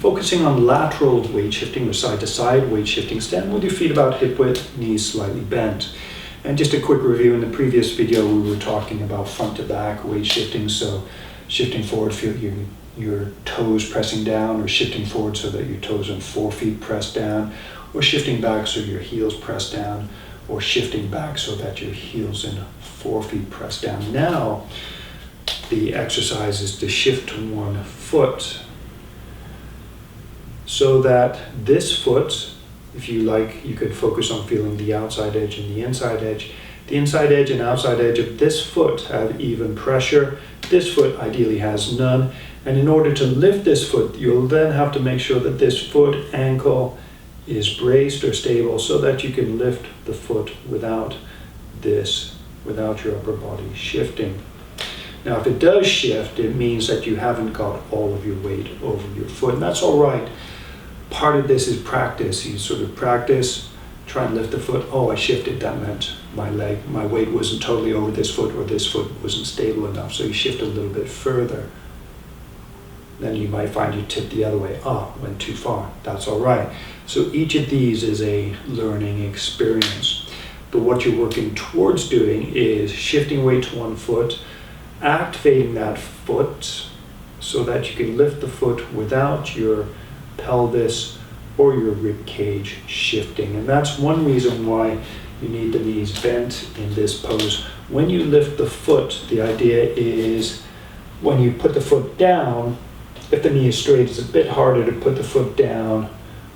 Focusing on lateral weight shifting or side to side weight shifting, stand with your feet about hip width, knees slightly bent. And just a quick review, in the previous video we were talking about front to back weight shifting, so shifting forward, feel your toes pressing down, or shifting forward so that your toes and forefeet press down, or shifting back so your heels press down, or shifting back so that your heels and forefeet press down. Now, the exercise is to shift one foot so that this foot, if you like, you could focus on feeling the outside edge and the inside edge. The inside edge and outside edge of this foot have even pressure. This foot ideally has none. And in order to lift this foot, you'll then have to make sure that this foot ankle is braced or stable so that you can lift the foot without your upper body shifting. Now, if it does shift, it means that you haven't got all of your weight over your foot, and that's all right. Part of this is practice. You sort of practice, try and lift the foot. Oh, I shifted, that meant my weight wasn't totally over this foot, or this foot wasn't stable enough. So you shift a little bit further. Then you might find you tip the other way. Went too far. That's all right. So each of these is a learning experience. But what you're working towards doing is shifting weight to one foot, activating that foot so that you can lift the foot without your pelvis or your rib cage shifting. And that's one reason why you need the knees bent in this pose. When you lift the foot, the idea is when you put the foot down, if the knee is straight, it's a bit harder to put the foot down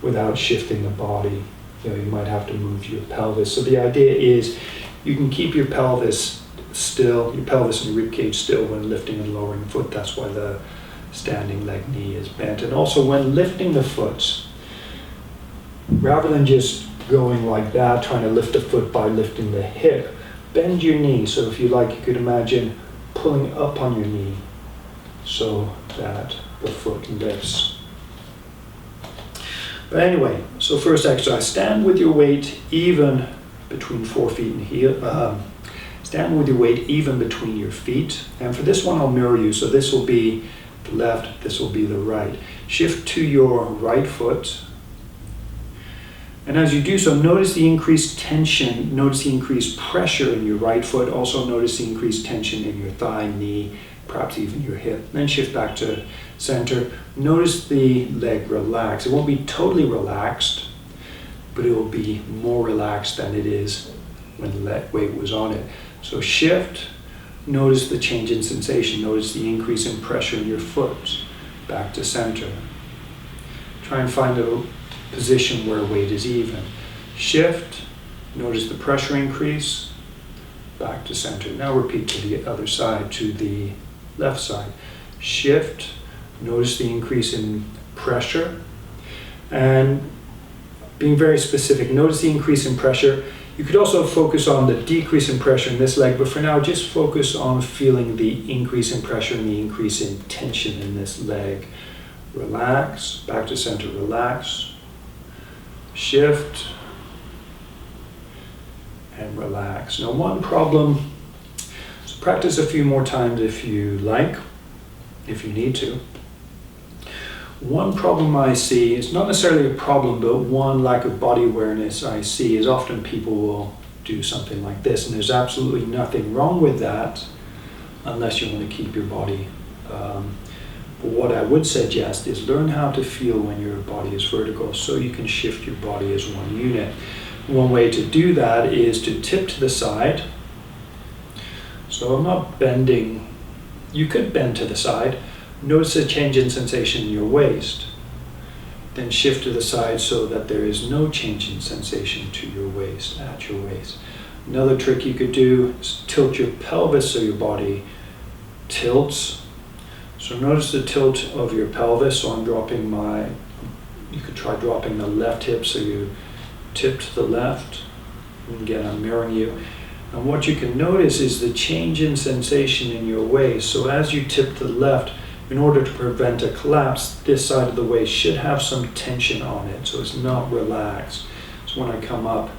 without shifting the body. You might have to move your pelvis. So the idea is you can keep your pelvis still, your pelvis and rib cage still when lifting and lowering the foot. That's why the standing leg knee is bent. And also when lifting the foot, rather than just going like that, trying to lift the foot by lifting the hip, bend your knee. So if you like, you could imagine pulling up on your knee so that the foot lifts. But anyway, so first exercise, stand with your weight even between forefeet and heel. Stand with your weight even between your feet. And for this one, I'll mirror you. So this will be the left, this will be the right. Shift to your right foot. And as you do so, notice the increased tension, notice the increased pressure in your right foot. Also notice the increased tension in your thigh, knee, perhaps even your hip. Then shift back to center. Notice the leg relax. It won't be totally relaxed, but it will be more relaxed than it is when the weight was on it. So shift, notice the change in sensation, notice the increase in pressure in your foot, back to center. Try and find a position where weight is even. Shift, notice the pressure increase, back to center. Now repeat to the other side, to the left side. Shift, notice the increase in pressure, and being very specific, notice the increase in pressure. You could also focus on the decrease in pressure in this leg, but for now, just focus on feeling the increase in pressure and the increase in tension in this leg. Relax, back to center, relax, shift, and relax. Now, one problem, so practice a few more times if you like, if you need to. One problem I see, it's not necessarily a problem, but one lack of body awareness I see is often people will do something like this, and there's absolutely nothing wrong with that unless you want to keep your body. But what I would suggest is learn how to feel when your body is vertical so you can shift your body as one unit. One way to do that is to tip to the side. So I'm not bending, you could bend to the side. Notice a change in sensation in your waist. Then shift to the side so that there is no change in sensation to your waist, at your waist. Another trick you could do is tilt your pelvis so your body tilts. So notice the tilt of your pelvis. So I'm dropping you could try dropping the left hip so you tip to the left. And again, I'm mirroring you. And what you can notice is the change in sensation in your waist. So as you tip to the left, in order to prevent a collapse, this side of the waist should have some tension on it, so it's not relaxed. So when I come up,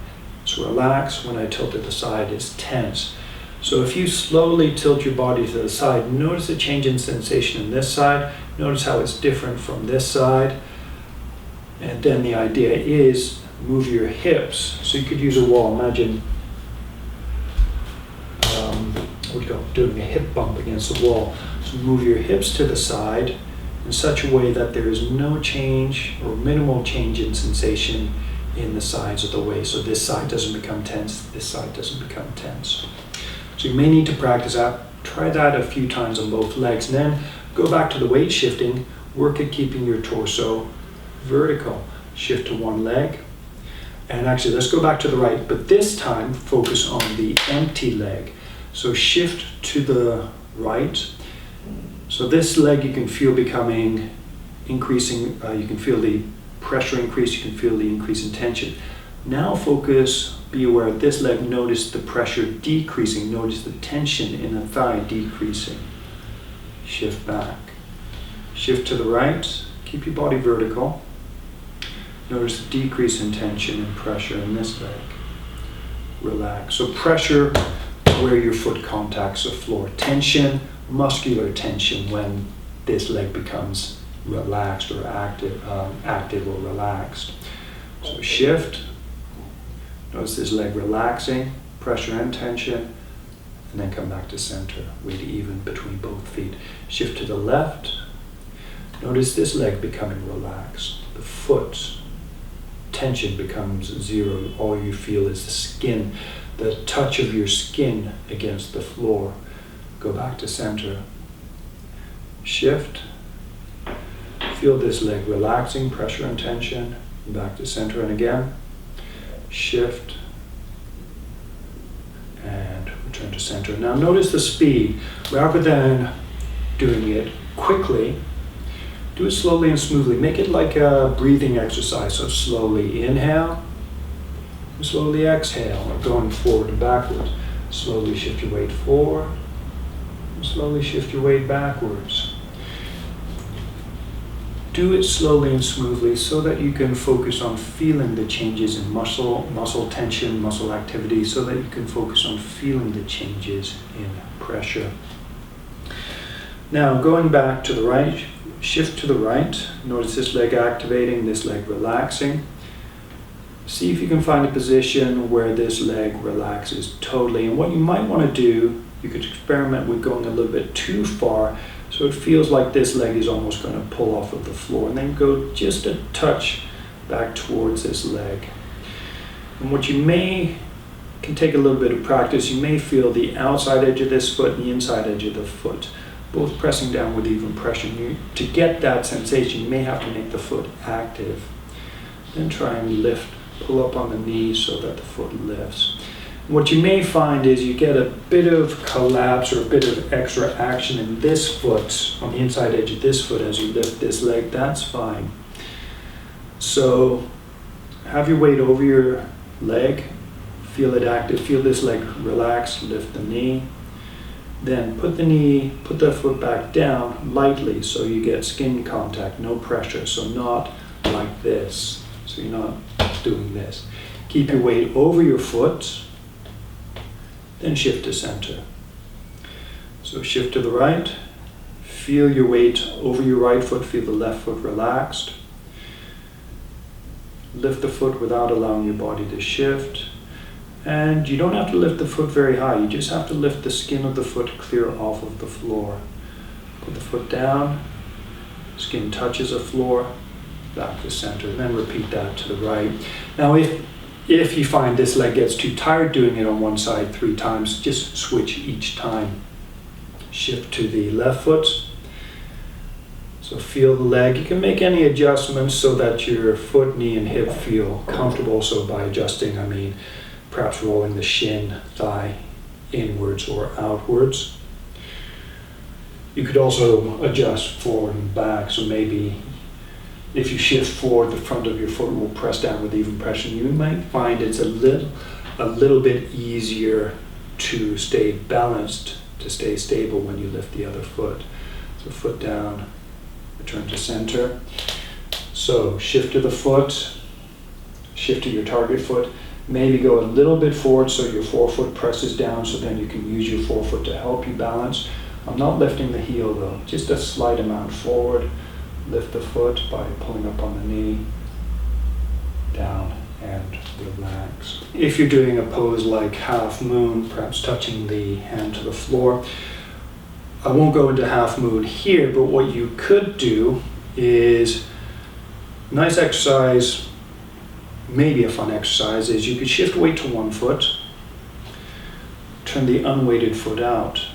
it's relaxed. When I tilt to the side, it's tense. So if you slowly tilt your body to the side, notice the change in sensation in this side. Notice how it's different from this side. And then the idea is move your hips. So you could use a wall. Imagine doing a hip bump against the wall. So move your hips to the side in such a way that there is no change or minimal change in sensation in the sides of the waist. So this side doesn't become tense, this side doesn't become tense. So you may need to practice that. Try that a few times on both legs. And then go back to the weight shifting. Work at keeping your torso vertical. Shift to one leg. And actually, let's go back to the right, but this time focus on the empty leg. So shift to the right. So this leg you can feel becoming increasing, you can feel the pressure increase, you can feel the increase in tension. Now focus, be aware of this leg, notice the pressure decreasing, notice the tension in the thigh decreasing. Shift back. Shift to the right, keep your body vertical. Notice the decrease in tension and pressure in this leg. Relax. So pressure where your foot contacts the floor. Tension, muscular tension when this leg becomes relaxed or active or relaxed. So shift. Notice this leg relaxing, pressure and tension, and then come back to center. Weight even between both feet. Shift to the left. Notice this leg becoming relaxed. The foot tension becomes zero. All you feel is the skin, the touch of your skin against the floor. Go back to center. Shift. Feel this leg relaxing, pressure and tension. Back to center and again. Shift. And return to center. Now notice the speed. Rather than doing it quickly, do it slowly and smoothly. Make it like a breathing exercise. So slowly inhale, slowly exhale, or going forward and backwards. Slowly shift your weight forward, slowly shift your weight backwards. Do it slowly and smoothly so that you can focus on feeling the changes in muscle tension, muscle activity, so that you can focus on feeling the changes in pressure. Now going back to the right, shift to the right. Notice this leg activating, this leg relaxing. See if you can find a position where this leg relaxes totally. And what you might want to do, you could experiment with going a little bit too far so it feels like this leg is almost going to pull off of the floor, and then go just a touch back towards this leg. And what you can take a little bit of practice, you may feel the outside edge of this foot and the inside edge of the foot both pressing down with even pressure. To get that sensation, you may have to make the foot active. Then try and lift, pull up on the knees so that the foot lifts. What you may find is you get a bit of collapse or a bit of extra action in this foot, on the inside edge of this foot as you lift this leg. That's fine. So have your weight over your leg, feel it active, feel this leg relax, lift the knee. Then put the foot back down lightly so you get skin contact, no pressure. So not like this. So you're not doing this. Keep your weight over your foot, then shift to center. So shift to the right, feel your weight over your right foot, feel the left foot relaxed. Lift the foot without allowing your body to shift. And you don't have to lift the foot very high, you just have to lift the skin of the foot clear off of the floor. Put the foot down, skin touches the floor, back to center, and then repeat that to the right. Now if you find this leg gets too tired doing it on one side 3 times, just switch each time. Shift to the left foot. So feel the leg. You can make any adjustments so that your foot, knee, and hip feel comfortable. So by adjusting, I mean perhaps rolling the shin, thigh inwards or outwards. You could also adjust forward and back. So maybe if you shift forward, the front of your foot will press down with even pressure. You might find it's a little bit easier to stay balanced, to stay stable when you lift the other foot. So foot down, return to center. So shift to the foot, shift to your target foot. Maybe go a little bit forward so your forefoot presses down, so then you can use your forefoot to help you balance. I'm not lifting the heel though, just a slight amount forward. Lift the foot by pulling up on the knee, down, and relax. If you're doing a pose like half moon, perhaps touching the hand to the floor, I won't go into half moon here, but what you could do is, nice exercise, maybe a fun exercise, is you could shift weight to one foot, turn the unweighted foot out,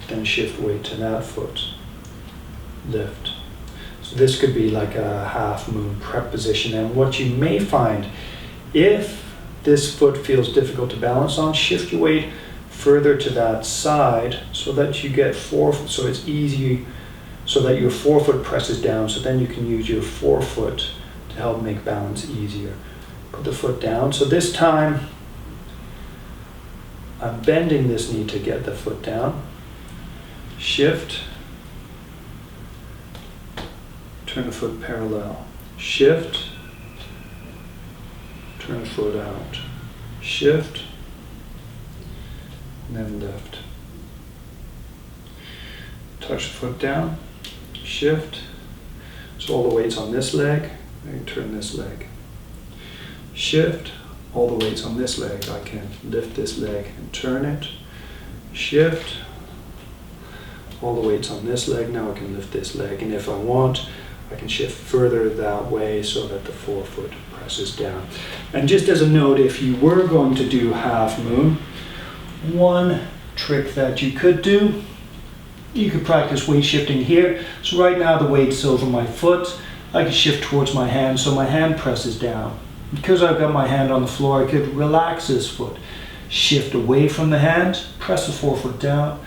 then shift weight to that foot, lift. So this could be like a half moon prep position. And what you may find, if this foot feels difficult to balance on, shift your weight further to that side so that you get so it's easy, so that your forefoot presses down, so then you can use your forefoot to help make balance easier. Put the foot down. So this time, I'm bending this knee to get the foot down. Shift. Turn the foot parallel. Shift. Turn the foot out. Shift. And then lift. Touch the foot down. Shift. So all the weight's on this leg. And turn this leg. Shift. All the weight's on this leg. I can lift this leg and turn it. Shift. All the weight's on this leg. Now I can lift this leg. And if I want, I can shift further that way so that the forefoot presses down. And just as a note, if you were going to do half moon, one trick that you could do, you could practice weight shifting here. So right now the weight's over my foot. I can shift towards my hand so my hand presses down. Because I've got my hand on the floor, I could relax this foot. Shift away from the hand, press the forefoot down,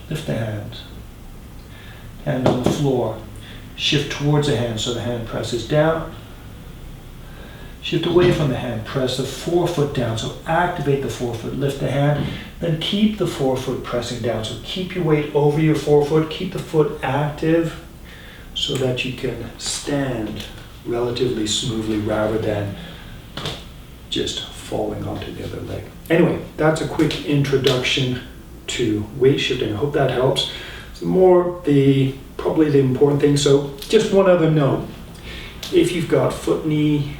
lift the hand. Hand on the floor. Shift towards the hand so the hand presses down. Shift away from the hand, press the forefoot down. So activate the forefoot, lift the hand, then keep the forefoot pressing down. So keep your weight over your forefoot, keep the foot active so that you can stand relatively smoothly rather than just falling onto the other leg. Anyway, that's a quick introduction to weight shifting. I hope that helps. It's probably the important thing. So just one other note. If you've got foot, knee,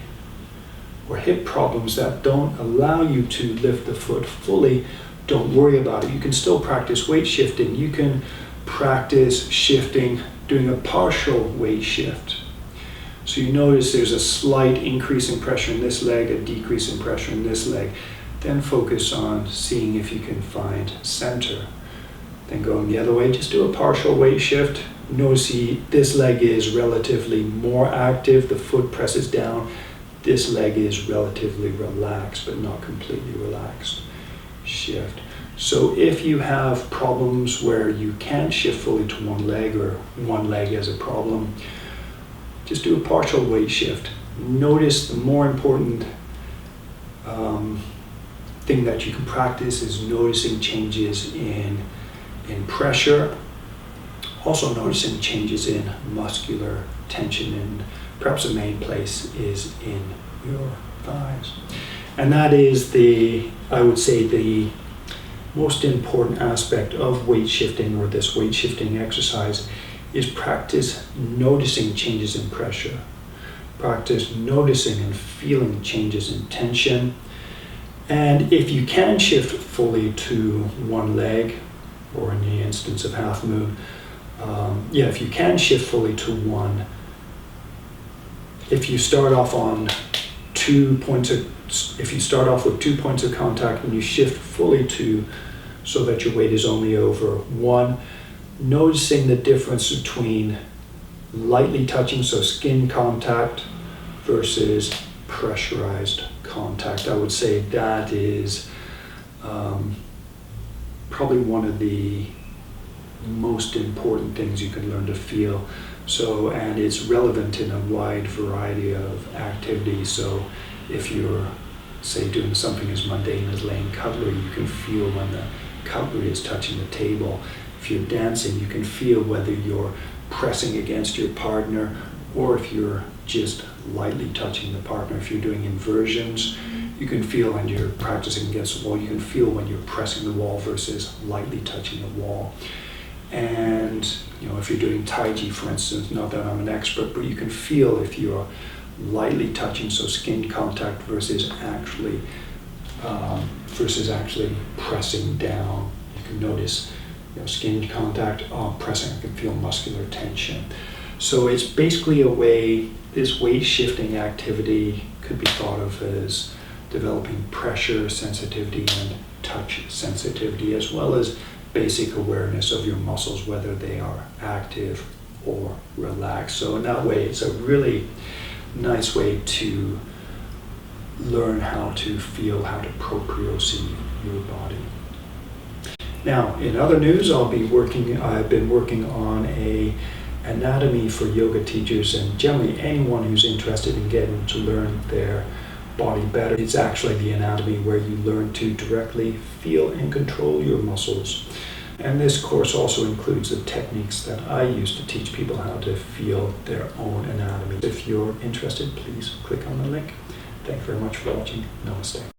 or hip problems that don't allow you to lift the foot fully, don't worry about it. You can still practice weight shifting. You can practice shifting, doing a partial weight shift. So you notice there's a slight increase in pressure in this leg, a decrease in pressure in this leg. Then focus on seeing if you can find center. Then going the other way, just do a partial weight shift. Notice this leg is relatively more active, the foot presses down. This leg is relatively relaxed, but not completely relaxed. Shift. So if you have problems where you can't shift fully to one leg, or one leg has a problem, just do a partial weight shift. Notice the more important thing that you can practice is noticing changes in pressure, also noticing changes in muscular tension, and perhaps the main place is in your thighs. And that is I would say the most important aspect of weight shifting, or this weight shifting exercise, is practice noticing changes in pressure. Practice noticing and feeling changes in tension. And if you can shift fully to one leg, or in the instance of half moon, if you can shift fully to one, if you start off with 2 points of contact and you shift fully so that your weight is only over one, noticing the difference between lightly touching, so skin contact, versus pressurized contact. I would say that is probably one of the most important things you can learn to feel. So, and it's relevant in a wide variety of activities. So if you're, say, doing something as mundane as laying cutlery, you can feel when the cutlery is touching the table. If you're dancing, you can feel whether you're pressing against your partner or if you're just lightly touching the partner. If you're doing inversions, you can feel when you're practicing against the wall, you can feel when you're pressing the wall versus lightly touching the wall. And if you're doing Tai Chi, for instance, not that I'm an expert, but you can feel if you're lightly touching, so skin contact versus actually pressing down. You can notice, skin contact, pressing, I can feel muscular tension. So it's basically a way, this weight shifting activity could be thought of as developing pressure sensitivity and touch sensitivity, as well as basic awareness of your muscles, whether they are active or relaxed. So in that way, it's a really nice way to learn how to feel, how to proprioception your body. Now, in other news, I've been working on a anatomy for yoga teachers and generally anyone who's interested in getting to learn their body better. It's actually the anatomy where you learn to directly feel and control your muscles. And this course also includes the techniques that I use to teach people how to feel their own anatomy. If you're interested, please click on the link. Thank you very much for watching. Namaste.